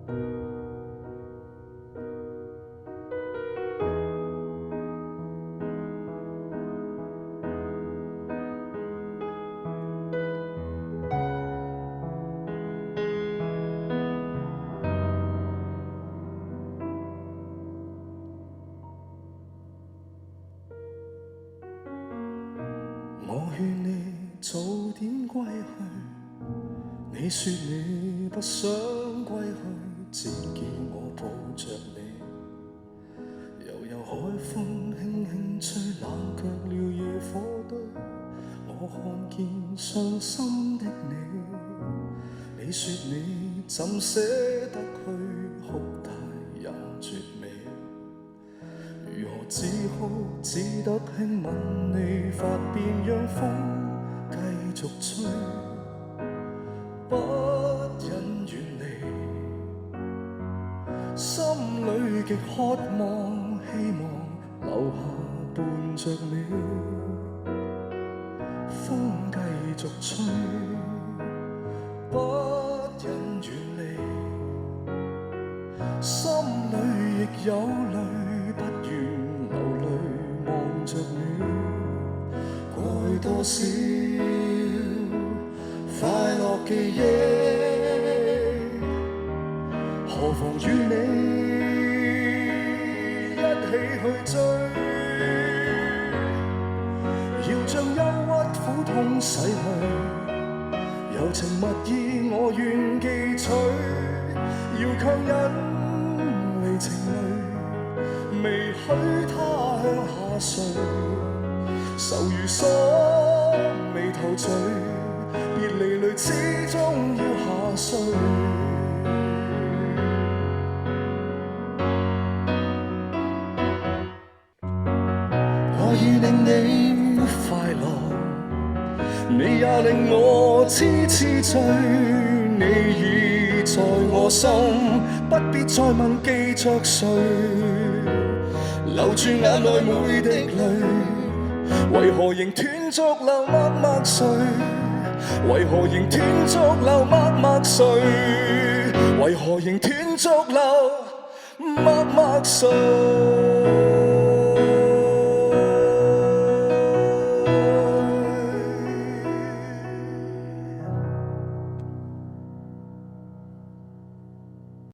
我勸你早點歸去，你說你不想歸去，只叫我抱着你。悠悠海風輕輕吹，冷卻了野火堆。我看見傷心的你，你說你怎捨得去，哭態也絕美。如何只好只得輕吻你髮邊，讓風繼續吹，不忍遠離，心裏極渴望，希望留下伴着你，風繼續吹，不忍遠離，心裏亦有淚，不願流淚望着你。過去多少快樂記憶，何妨與你一起去追，要將憂鬱苦痛洗去，柔情蜜意我願記取，要強忍離情淚，未許他向下垂，愁如鎖眉頭聚，別離淚始終要下垂。我已令你快樂，你也令我痴痴醉，你已在我心，不必再問記着誰，留住眼內每滴淚，為何仍斷續流默默垂？為何仍斷續流默默垂？為何仍斷續流默默垂？